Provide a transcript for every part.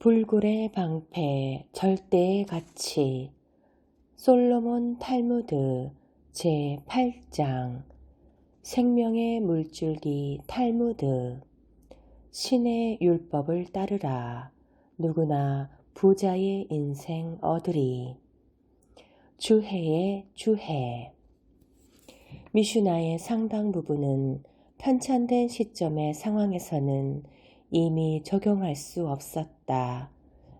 불굴의 방패 절대의 가치 솔로몬 탈무드 제8장 생명의 물줄기 탈무드 신의 율법을 따르라. 누구나 부자의 인생 얻으리. 주해의 주해 미슈나의 상당 부분은 편찬된 시점의 상황에서는 이미 적용할 수 없었다.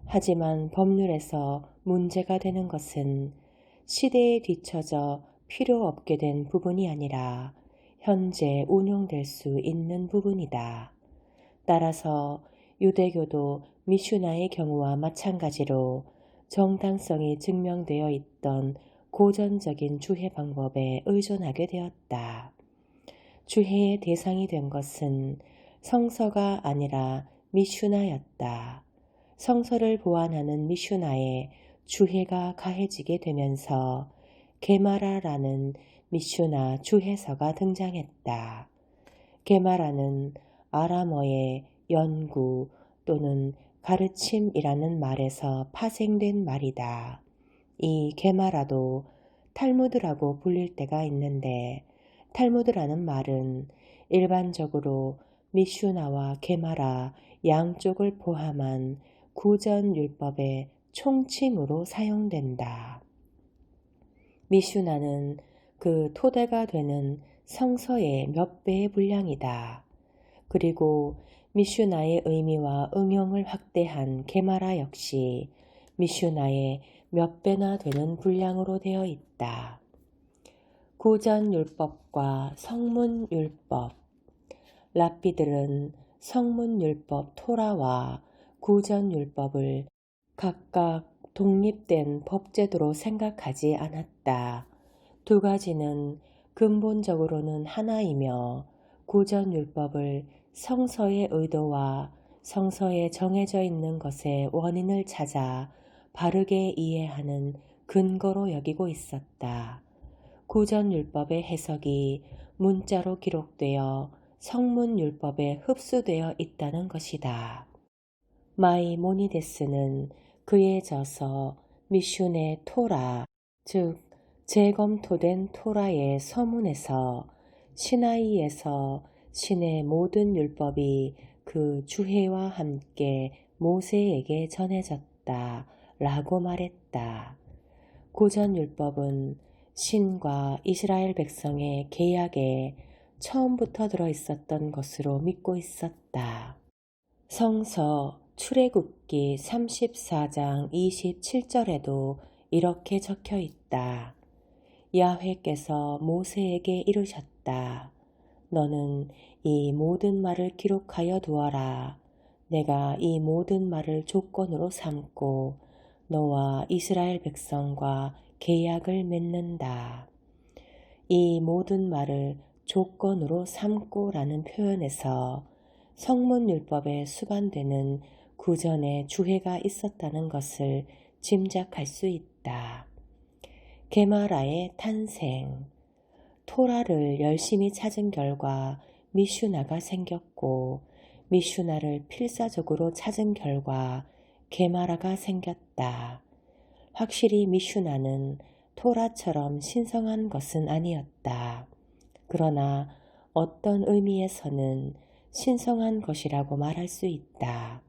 하지만 법률에서 문제가 되는 것은 시대에 뒤처져 필요 없게 된 부분이 아니라 현재 운용될 수 있는 부분이다. 따라서 유대교도 미슈나의 경우와 마찬가지로 정당성이 증명되어 있던 고전적인 주해 방법에 의존하게 되었다. 주해의 대상이 된 것은 성서가 아니라 미슈나였다. 성서를 보완하는 미슈나에 주해가 가해지게 되면서 게마라라는 미슈나 주해서가 등장했다. 게마라는 아람어의 연구 또는 가르침이라는 말에서 파생된 말이다. 이 게마라도 탈무드라고 불릴 때가 있는데 탈무드라는 말은 일반적으로 미슈나와 게마라 양쪽을 포함한 구전율법의 총칭으로 사용된다. 미슈나는 그 토대가 되는 성서의 몇 배의 분량이다. 그리고 미슈나의 의미와 응용을 확대한 게마라 역시 미슈나의 몇 배나 되는 분량으로 되어 있다. 구전율법과 성문율법 랍비들은 성문율법 토라와 구전율법을 각각 독립된 법제도로 생각하지 않았다. 두 가지는 근본적으로는 하나이며 구전율법을 성서의 의도와 성서에 정해져 있는 것의 원인을 찾아 바르게 이해하는 근거로 여기고 있었다. 구전율법의 해석이 문자로 기록되어 성문율법에 흡수되어 있다는 것이다. 마이모니데스는 그에 져서 미슈네 토라, 즉 재검토된 토라의 서문에서 시나이에서 신의 모든 율법이 그 주해와 함께 모세에게 전해졌다 라고 말했다. 구전율법은 신과 이스라엘 백성의 계약에 처음부터 들어있었던 것으로 믿고 있었다. 성서 출애굽기 34장 27절에도 이렇게 적혀 있다. 야훼께서 모세에게 이르셨다. 너는 이 모든 말을 기록하여 두어라. 내가 이 모든 말을 조건으로 삼고 너와 이스라엘 백성과 계약을 맺는다. 이 모든 말을 조건으로 삼고라는 표현에서 성문율법에 수반되는 구전의 주해가 있었다는 것을 짐작할 수 있다. 게마라의 탄생 토라를 열심히 찾은 결과 미슈나가 생겼고 미슈나를 필사적으로 찾은 결과 게마라가 생겼다. 확실히 미슈나는 토라처럼 신성한 것은 아니었다. 그러나 어떤 의미에서는 신성한 것이라고 말할 수 있다.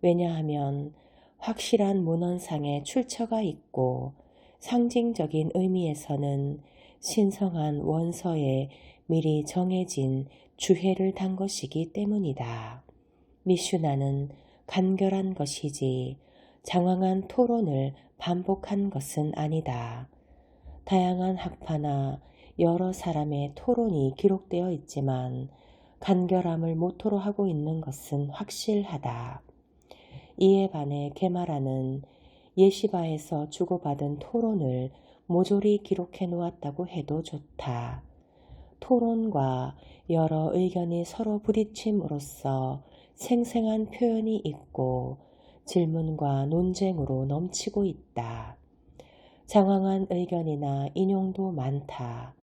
왜냐하면 확실한 문헌상의 출처가 있고 상징적인 의미에서는 신성한 원서에 미리 정해진 주해를 단 것이기 때문이다. 미슈나는 간결한 것이지 장황한 토론을 반복한 것은 아니다. 다양한 학파나 여러 사람의 토론이 기록되어 있지만 간결함을 모토로 하고 있는 것은 확실하다. 이에 반해 게마라는 예시바에서 주고받은 토론을 모조리 기록해 놓았다고 해도 좋다. 토론과 여러 의견이 서로 부딪힘으로써 생생한 표현이 있고 질문과 논쟁으로 넘치고 있다. 장황한 의견이나 인용도 많다.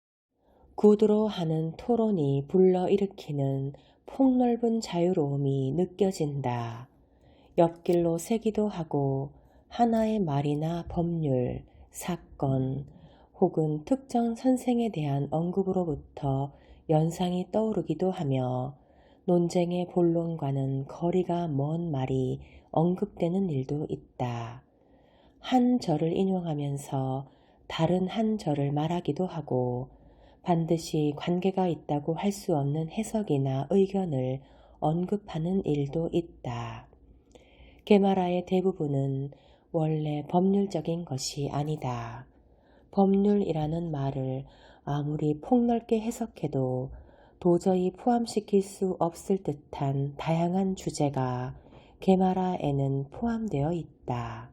구두로 하는 토론이 불러일으키는 폭넓은 자유로움이 느껴진다. 옆길로 새기도 하고 하나의 말이나 법률, 사건 혹은 특정 선생에 대한 언급으로부터 연상이 떠오르기도 하며 논쟁의 본론과는 거리가 먼 말이 언급되는 일도 있다. 한 절을 인용하면서 다른 한 절을 말하기도 하고 반드시 관계가 있다고 할 수 없는 해석이나 의견을 언급하는 일도 있다. 게마라의 대부분은 원래 법률적인 것이 아니다. 법률이라는 말을 아무리 폭넓게 해석해도 도저히 포함시킬 수 없을 듯한 다양한 주제가 게마라에는 포함되어 있다.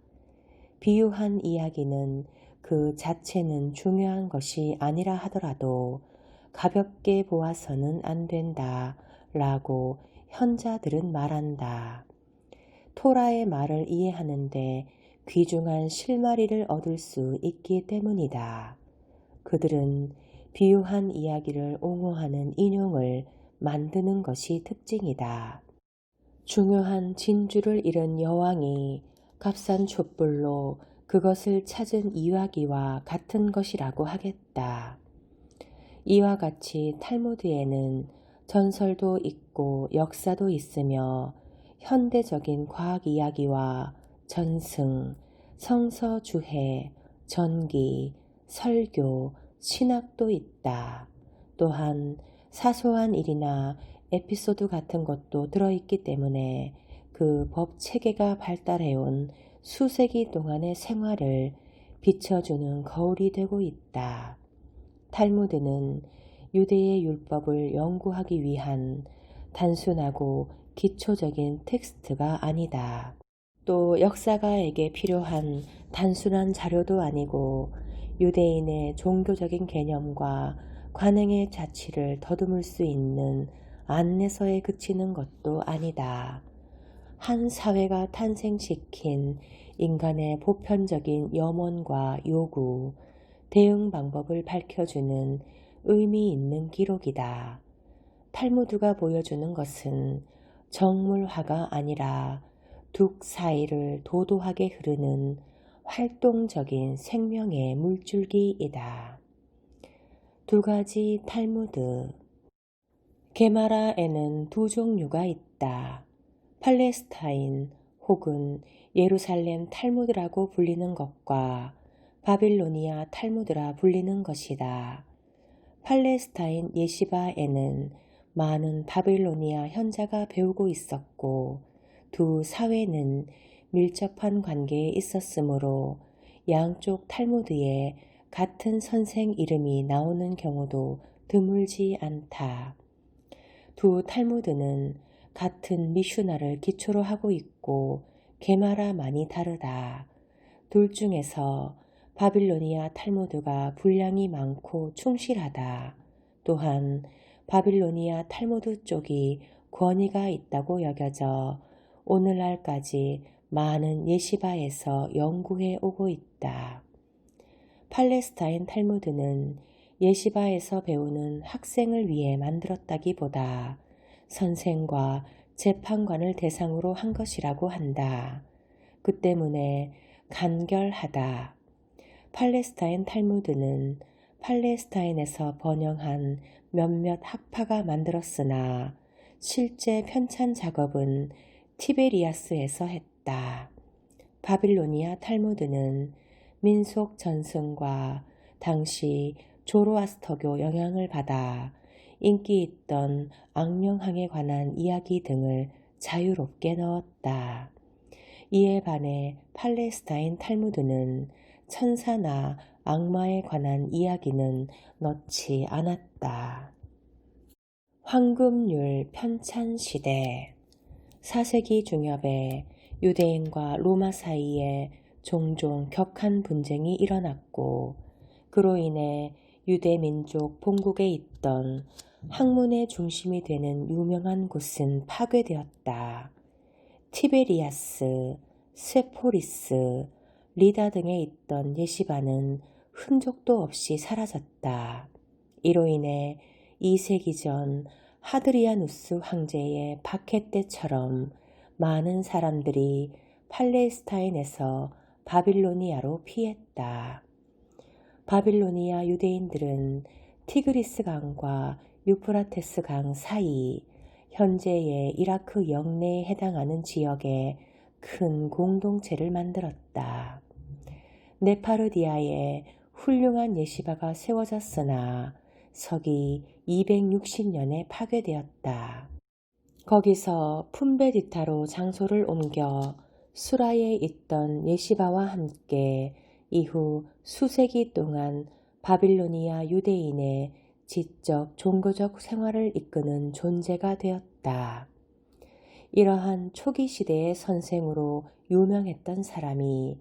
비유한 이야기는 그 자체는 중요한 것이 아니라 하더라도 가볍게 보아서는 안 된다 라고 현자들은 말한다. 토라의 말을 이해하는데 귀중한 실마리를 얻을 수 있기 때문이다. 그들은 비유한 이야기를 옹호하는 인용을 만드는 것이 특징이다. 중요한 진주를 잃은 여왕이 값싼 촛불로 그것을 찾은 이야기와 같은 것이라고 하겠다. 이와 같이 탈무드에는 전설도 있고 역사도 있으며 현대적인 과학 이야기와 전승, 성서주해, 전기, 설교, 신학도 있다. 또한 사소한 일이나 에피소드 같은 것도 들어있기 때문에 그 법 체계가 발달해온 수세기 동안의 생활을 비춰주는 거울이 되고 있다. 탈무드는 유대의 율법을 연구하기 위한 단순하고 기초적인 텍스트가 아니다. 또 역사가에게 필요한 단순한 자료도 아니고 유대인의 종교적인 개념과 관행의 자취를 더듬을 수 있는 안내서에 그치는 것도 아니다. 한 사회가 탄생시킨 인간의 보편적인 염원과 요구, 대응 방법을 밝혀주는 의미 있는 기록이다. 탈무드가 보여주는 것은 정물화가 아니라 둑 사이를 도도하게 흐르는 활동적인 생명의 물줄기이다. 두 가지 탈무드. 게마라에는 두 종류가 있다. 팔레스타인 혹은 예루살렘 탈무드라고 불리는 것과 바빌로니아 탈무드라 불리는 것이다. 팔레스타인 예시바에는 많은 바빌로니아 현자가 배우고 있었고 두 사회는 밀접한 관계에 있었으므로 양쪽 탈무드에 같은 선생 이름이 나오는 경우도 드물지 않다. 두 탈무드는 같은 미슈나를 기초로 하고 있고 게마라만이 다르다. 둘 중에서 바빌로니아 탈무드가 분량이 많고 충실하다. 또한 바빌로니아 탈무드 쪽이 권위가 있다고 여겨져 오늘날까지 많은 예시바에서 연구해 오고 있다. 팔레스타인 탈무드는 예시바에서 배우는 학생을 위해 만들었다기보다 선생과 재판관을 대상으로 한 것이라고 한다. 그 때문에 간결하다. 팔레스타인 탈무드는 팔레스타인에서 번영한 몇몇 학파가 만들었으나 실제 편찬 작업은 티베리아스에서 했다. 바빌로니아 탈무드는 민속 전승과 당시 조로아스터교 영향을 받아 인기 있던 악령항에 관한 이야기 등을 자유롭게 넣었다. 이에 반해 팔레스타인 탈무드는 천사나 악마에 관한 이야기는 넣지 않았다. 황금률 편찬 시대 4세기 중엽에 유대인과 로마 사이에 종종 격한 분쟁이 일어났고 그로 인해 유대 민족 본국에 있던 학문의 중심이 되는 유명한 곳은 파괴되었다. 티베리아스, 세포리스, 리다 등에 있던 예시바는 흔적도 없이 사라졌다. 이로 인해 2세기 전 하드리아누스 황제의 박해 때처럼 많은 사람들이 팔레스타인에서 바빌로니아로 피했다. 바빌로니아 유대인들은 티그리스 강과 유프라테스 강 사이, 현재의 이라크 영내에 해당하는 지역에 큰 공동체를 만들었다. 네파르디아에 훌륭한 예시바가 세워졌으나 서기 260년에 파괴되었다. 거기서 푼베디타로 장소를 옮겨 수라에 있던 예시바와 함께 이후 수세기 동안 바빌로니아 유대인의 지적 종교적 생활을 이끄는 존재가 되었다. 이러한 초기 시대의 선생으로 유명했던 사람이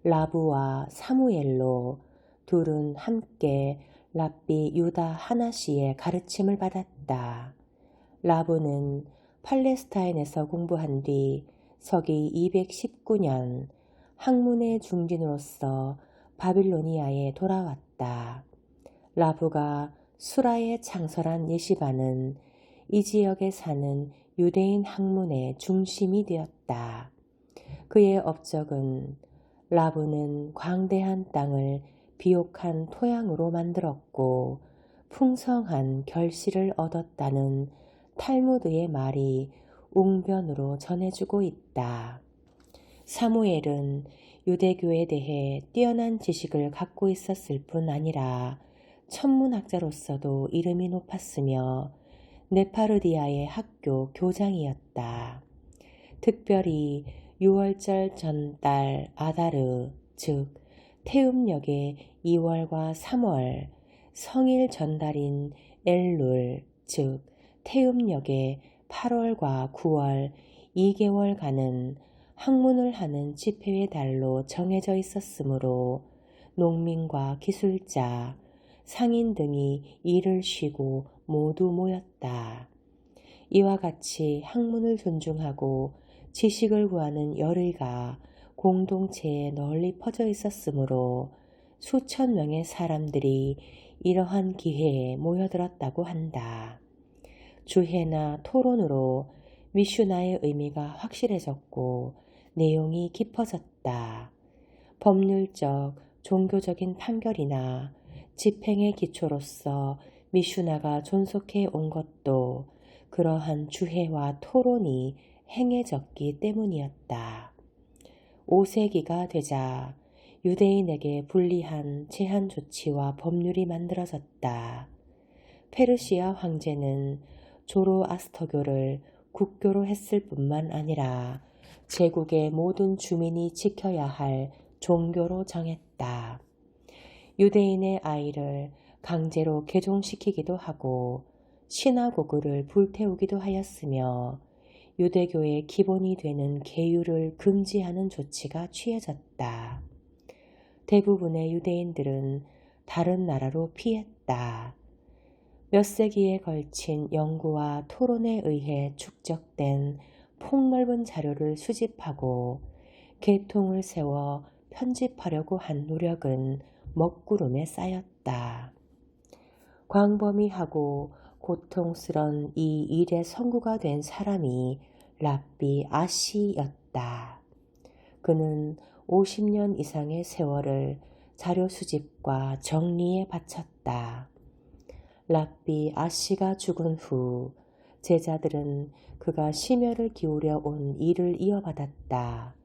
라부와 사무엘로, 둘은 함께 랍비 유다 하나시의 가르침을 받았다. 라부는 팔레스타인에서 공부한 뒤 서기 219년 학문의 중진으로서 바빌로니아에 돌아왔다. 라부가 수라에 창설한 예시바는 이 지역에 사는 유대인 학문의 중심이 되었다. 그의 업적은 라부는 광대한 땅을 비옥한 토양으로 만들었고 풍성한 결실을 얻었다는 탈무드의 말이 웅변으로 전해주고 있다. 사무엘은 유대교에 대해 뛰어난 지식을 갖고 있었을 뿐 아니라 천문학자로서도 이름이 높았으며 네파르디아의 학교 교장이었다. 특별히 6월절 전달 아다르, 즉 태음력의 2월과 3월, 성일 전달인 엘룰, 즉 태음력의 8월과 9월 2개월간은 학문을 하는 집회의 달로 정해져 있었으므로 농민과 기술자, 상인 등이 일을 쉬고 모두 모였다. 이와 같이 학문을 존중하고 지식을 구하는 열의가 공동체에 널리 퍼져 있었으므로 수천 명의 사람들이 이러한 기회에 모여들었다고 한다. 주회나 토론으로 미슈나의 의미가 확실해졌고 내용이 깊어졌다. 법률적, 종교적인 판결이나 집행의 기초로서 미슈나가 존속해 온 것도 그러한 주회와 토론이 행해졌기 때문이었다. 5세기가 되자 유대인에게 불리한 제한 조치와 법률이 만들어졌다. 페르시아 황제는 조로아스터교를 국교로 했을 뿐만 아니라 제국의 모든 주민이 지켜야 할 종교로 정했다. 유대인의 아이를 강제로 개종시키기도 하고 시나고그를 불태우기도 하였으며 유대교의 기본이 되는 계율을 금지하는 조치가 취해졌다. 대부분의 유대인들은 다른 나라로 피했다. 몇 세기에 걸친 연구와 토론에 의해 축적된 폭넓은 자료를 수집하고 계통을 세워 편집하려고 한 노력은 먹구름에 쌓였다. 광범위하고 고통스런 이 일의 선구가 된 사람이 랍비 아시였다. 그는 50년 이상의 세월을 자료 수집과 정리에 바쳤다. 랍비 아시가 죽은 후 제자들은 그가 심혈을 기울여 온 일을 이어받았다.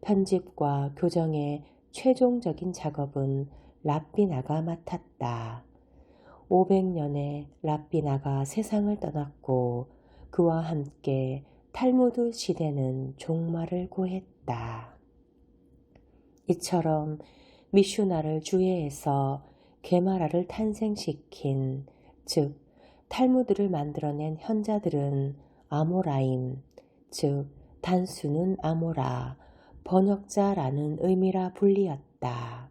편집과 교정의 최종적인 작업은 랍비나가 맡았다. 500년에 랍비나가 세상을 떠났고 그와 함께 탈무드 시대는 종말을 고했다. 이처럼 미슈나를 주예해서 게마라를 탄생시킨, 즉 탈무드를 만들어낸 현자들은 아모라임, 즉 단수는 아모라, 번역자라는 의미라 불리었다.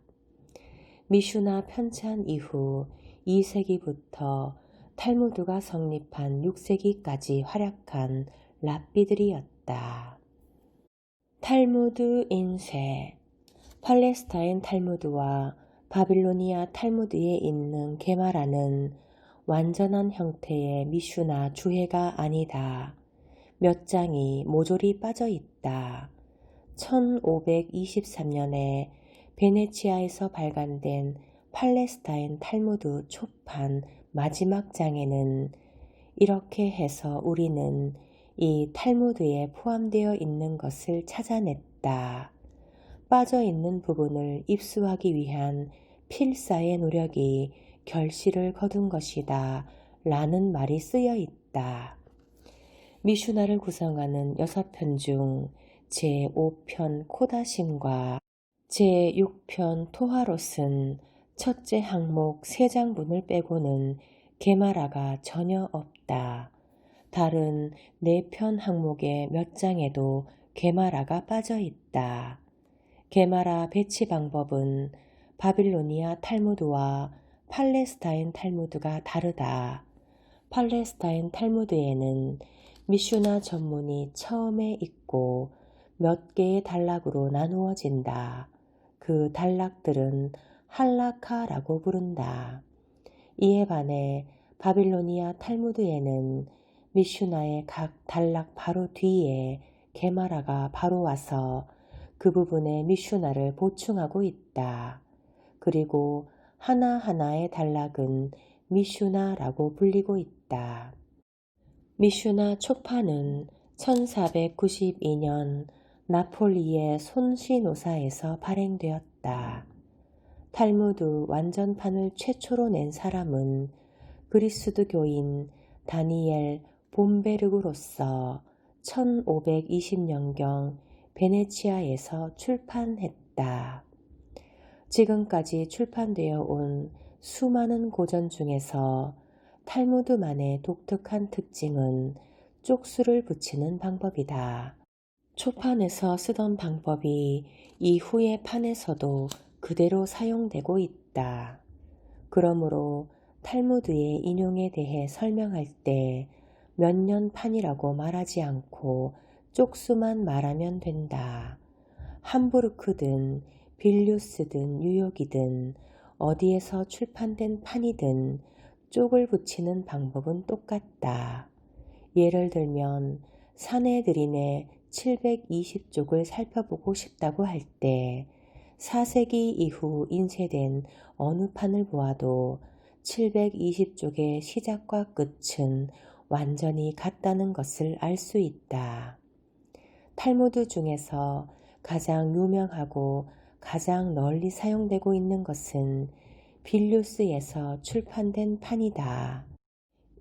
미슈나 편찬 이후 2세기부터 탈무드가 성립한 6세기까지 활약한 랍비들이었다. 탈무드 인쇄. 팔레스타인 탈무드와 바빌로니아 탈무드에 있는 게마라는 완전한 형태의 미슈나 주해가 아니다. 몇 장이 모조리 빠져 있다. 1523년에 베네치아에서 발간된 팔레스타인 탈무드 초판 마지막 장에는 이렇게 해서 우리는 이 탈무드에 포함되어 있는 것을 찾아냈다. 빠져 있는 부분을 입수하기 위한 필사의 노력이 결실을 거둔 것이다. 라는 말이 쓰여 있다. 미슈나를 구성하는 6편 중 제5편 코다심과 제6편 토하롯은 첫째 항목 3장분을 빼고는 게마라가 전혀 없다. 다른 4편 항목의 몇 장에도 게마라가 빠져 있다. 게마라 배치 방법은 바빌로니아 탈무드와 팔레스타인 탈무드가 다르다. 팔레스타인 탈무드에는 미슈나 전문이 처음에 있고 몇 개의 단락으로 나누어진다. 그 단락들은 할라카라고 부른다. 이에 반해 바빌로니아 탈무드에는 미슈나의 각 단락 바로 뒤에 게마라가 바로 와서 그 부분에 미슈나를 보충하고 있다. 그리고 하나하나의 단락은 미슈나라고 불리고 있다. 미슈나 초판은 1492년 나폴리의 손시노사에서 발행되었다. 탈무드 완전판을 최초로 낸 사람은 그리스도교인 다니엘 봄베르그로서 1520년경 베네치아에서 출판했다. 지금까지 출판되어 온 수많은 고전 중에서 탈무드만의 독특한 특징은 쪽수를 붙이는 방법이다. 초판에서 쓰던 방법이 이후의 판에서도 그대로 사용되고 있다. 그러므로 탈무드의 인용에 대해 설명할 때 몇 년 판이라고 말하지 않고 쪽수만 말하면 된다. 함부르크든 빌뉴스든 뉴욕이든 어디에서 출판된 판이든 쪽을 붙이는 방법은 똑같다. 예를 들면 사내들인의 720쪽을 살펴보고 싶다고 할 때 4세기 이후 인쇄된 어느 판을 보아도 720쪽의 시작과 끝은 완전히 같다는 것을 알 수 있다. 탈무드 중에서 가장 유명하고 가장 널리 사용되고 있는 것은 빌뉴스에서 출판된 판이다.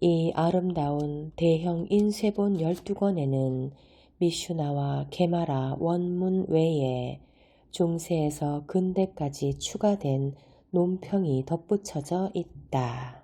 이 아름다운 대형 인쇄본 12권에는 미슈나와 게마라 원문 외에 중세에서 근대까지 추가된 논평이 덧붙여져 있다.